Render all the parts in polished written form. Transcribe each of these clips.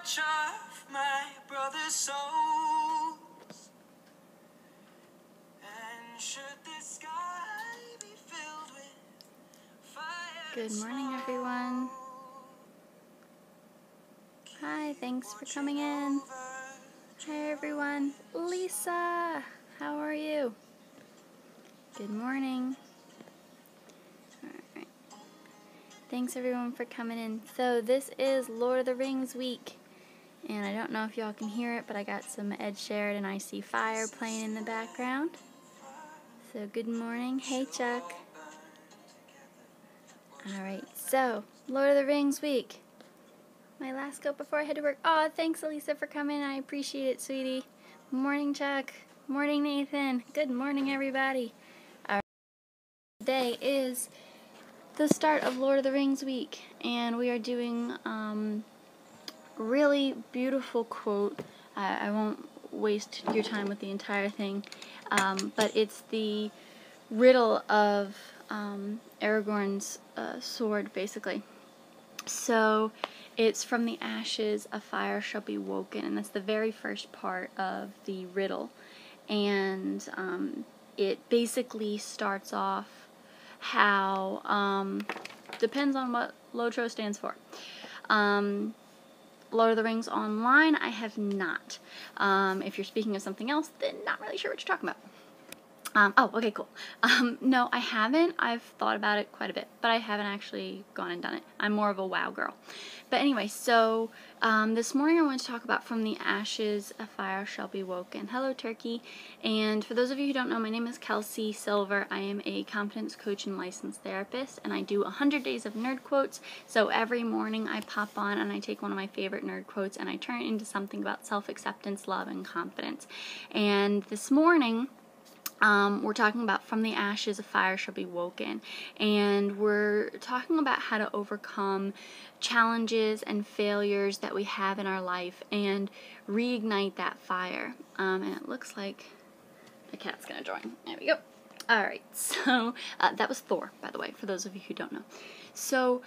touch of my brother's souls. And should the sky be filled with fire. Good morning, everyone. Hi, thanks for coming in. Hi, everyone. Lisa, how are you? Good morning. Alright. Thanks, everyone, for coming in. So, this is Lord of the Rings week. And I don't know if y'all can hear it, but I got some Ed Sheeran and I See Fire playing in the background. So, good morning. Hey, Chuck. Alright, so, Lord of the Rings week. My last go before I head to work. Oh, thanks, Elisa, for coming. I appreciate it, sweetie. Morning, Chuck. Morning, Nathan. Good morning, everybody. Our today is the start of Lord of the Rings week, and we are doing really beautiful quote. I won't waste your time with the entire thing, but it's the riddle of Aragorn's sword, basically. So it's from the ashes a fire shall be woken, and that's the very first part of the riddle. And it basically starts off how, depends on what LOTRO stands for. Lord of the Rings Online, I have not. If you're speaking of something else, then not really sure what you're talking about. Oh, okay, cool. No, I haven't. I've thought about it quite a bit, but I haven't actually gone and done it. I'm more of a WoW girl. But anyway, so this morning I want to talk about From the Ashes a Fire Shall Be Woken. Hello, Turkey. And for those of you who don't know, my name is Kelsey Silver. I am a confidence coach and licensed therapist, and I do 100 days of nerd quotes. So every morning I pop on and I take one of my favorite nerd quotes and I turn it into something about self-acceptance, love, and confidence. And this morning, we're talking about From the Ashes a Fire Shall Be Woken, and we're talking about how to overcome challenges and failures that we have in our life and reignite that fire. And it looks like the cat's gonna join. There we go. Alright, so that was Thor, by the way, for those of you who don't know. So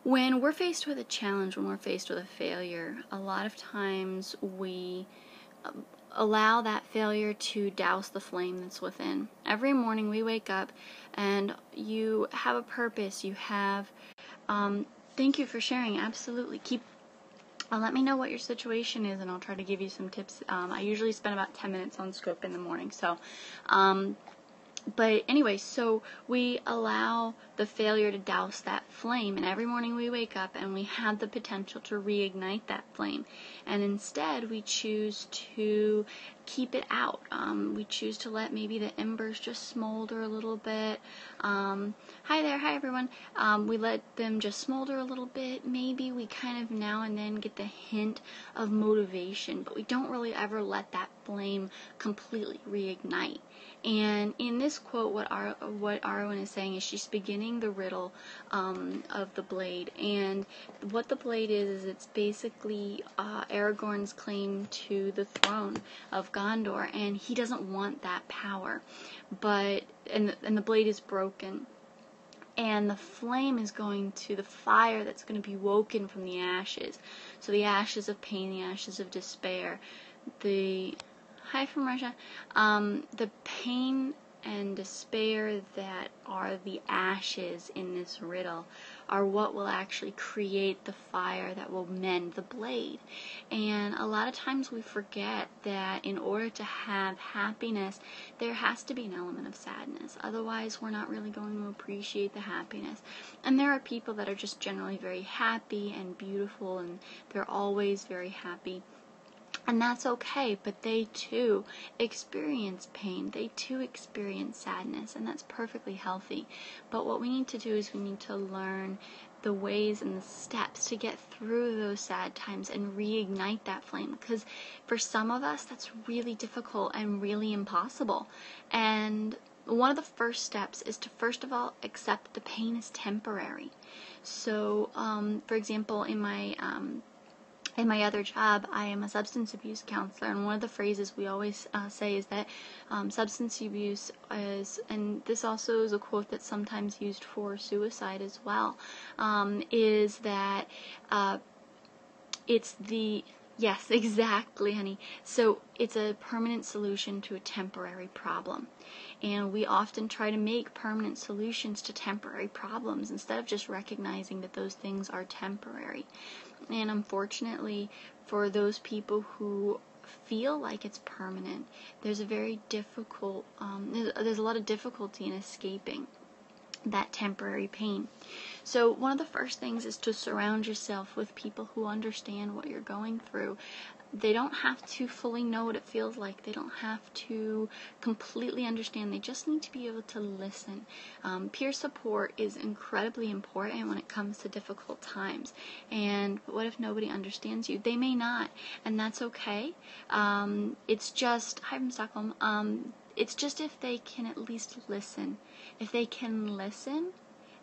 when we're faced with a challenge, when we're faced with a failure, a lot of times we allow that failure to douse the flame that's within. Every morning we wake up and you have a purpose, you have, thank you for sharing, absolutely. Let me know what your situation is and I'll try to give you some tips. I usually spend about 10 minutes on Scope in the morning, so, but anyway, so we allow the failure to douse that flame, and every morning we wake up and we have the potential to reignite that flame, and instead we choose to keep it out. We choose to let maybe the embers just smolder a little bit. Hi there, hi everyone. We let them just smolder a little bit. Maybe we kind of now and then get the hint of motivation, but we don't really ever let that flame completely reignite. And in this quote, what Arwen is saying is she's beginning the riddle of the blade. And what the blade is it's basically Aragorn's claim to the throne of Gondor, and he doesn't want that power. But and the blade is broken. And the flame is going to the fire that's going to be woken from the ashes. So the ashes of pain, the ashes of despair, hi from Russia. The pain and despair that are the ashes in this riddle are what will actually create the fire that will mend the blade. And a lot of times we forget that in order to have happiness, there has to be an element of sadness. Otherwise, we're not really going to appreciate the happiness. And there are people that are just generally very happy and beautiful, and they're always very happy. And that's okay, but they too experience pain. They too experience sadness, and that's perfectly healthy. But what we need to do is we need to learn the ways and the steps to get through those sad times and reignite that flame. Because for some of us, that's really difficult and really impossible. And one of the first steps is to first of all accept the pain is temporary. So, for example, in my other job, I am a substance abuse counselor, and one of the phrases we always say is that substance abuse is, and this also is a quote that's sometimes used for suicide as well, is that it's the Yes, exactly, honey. So it's a permanent solution to a temporary problem. And we often try to make permanent solutions to temporary problems instead of just recognizing that those things are temporary. And unfortunately, for those people who feel like it's permanent, there's a very difficult, there's a lot of difficulty in escaping that temporary pain. So one of the first things is to surround yourself with people who understand what you're going through. They don't have to fully know what it feels like. They don't have to completely understand. They just need to be able to listen. Peer support is incredibly important when it comes to difficult times. And what if nobody understands you? They may not, and that's okay. It's just, hi from Stockholm. It's just if they can at least listen. If they can listen,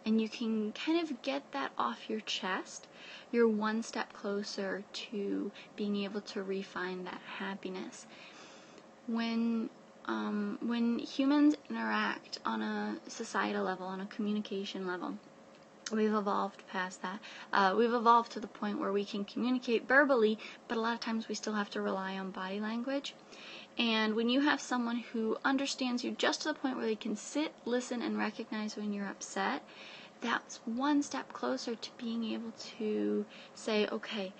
and you can kind of get that off your chest, you're one step closer to being able to refine that happiness. When humans interact on a societal level, on a communication level, we've evolved past that. We've evolved to the point where we can communicate verbally, but a lot of times we still have to rely on body language. And when you have someone who understands you just to the point where they can sit, listen, and recognize when you're upset, that's one step closer to being able to say, okay,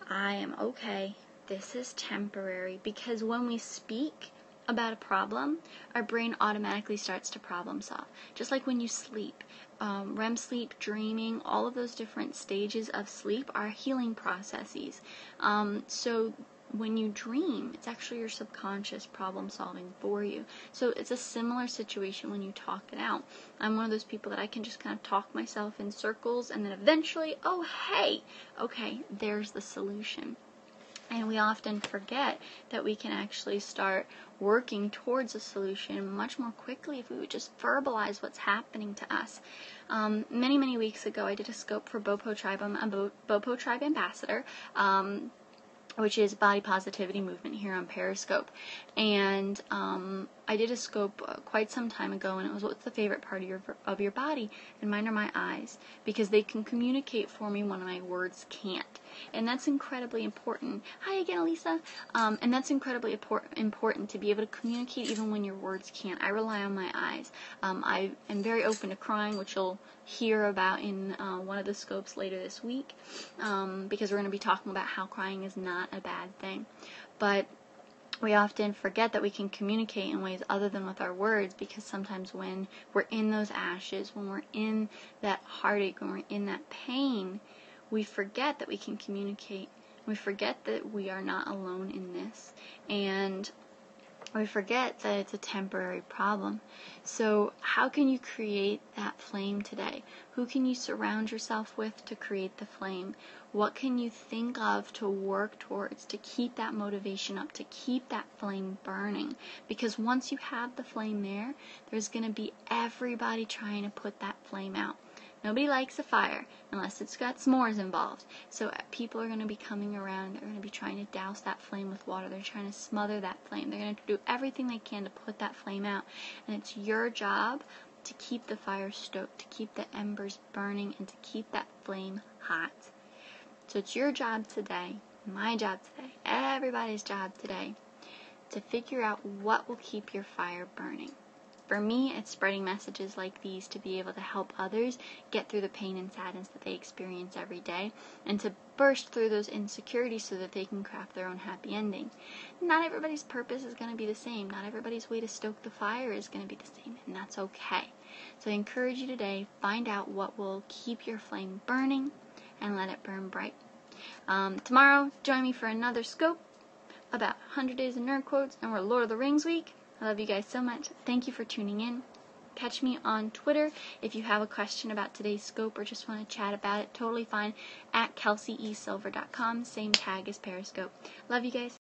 I am okay, this is temporary. Because when we speak about a problem, our brain automatically starts to problem solve. Just like when you sleep. REM sleep, dreaming, all of those different stages of sleep are healing processes. So when you dream, it's actually your subconscious problem solving for you. So it's a similar situation when you talk it out. I'm one of those people that I can just kind of talk myself in circles, and then eventually, oh hey, okay, there's the solution. And we often forget that we can actually start working towards a solution much more quickly if we would just verbalize what's happening to us. Many weeks ago, I did a scope for BOPO Tribe. I'm a BOPO Tribe ambassador, which is body positivity movement here on Periscope. And I did a scope quite some time ago, and it was, what's the favorite part of your body? And mine are my eyes, because they can communicate for me when my words can't. And that's incredibly important. Hi again, Elisa. And that's incredibly important to be able to communicate even when your words can't. I rely on my eyes. I am very open to crying, which you'll hear about in one of the scopes later this week, because we're going to be talking about how crying is not a bad thing. But we often forget that we can communicate in ways other than with our words, because sometimes when we're in those ashes, when we're in that heartache, when we're in that pain, we forget that we can communicate. We forget that we are not alone in this. And we forget that it's a temporary problem. So how can you create that flame today? Who can you surround yourself with to create the flame? What can you think of to work towards to keep that motivation up, to keep that flame burning? Because once you have the flame there, there's going to be everybody trying to put that flame out. Nobody likes a fire unless it's got s'mores involved. So people are going to be coming around. They're going to be trying to douse that flame with water. They're trying to smother that flame. They're going to do everything they can to put that flame out. And it's your job to keep the fire stoked, to keep the embers burning, and to keep that flame hot. So it's your job today, my job today, everybody's job today, to figure out what will keep your fire burning. For me, it's spreading messages like these to be able to help others get through the pain and sadness that they experience every day, and to burst through those insecurities so that they can craft their own happy ending. Not everybody's purpose is going to be the same. Not everybody's way to stoke the fire is going to be the same, and that's okay. So I encourage you today, find out what will keep your flame burning and let it burn bright. Tomorrow, join me for another scope about 100 Days of Nerd Quotes, and we're Lord of the Rings week. I love you guys so much. Thank you for tuning in. Catch me on Twitter if you have a question about today's scope or just want to chat about it. Totally fine. At KelseyESilver.com. Same tag as Periscope. Love you guys.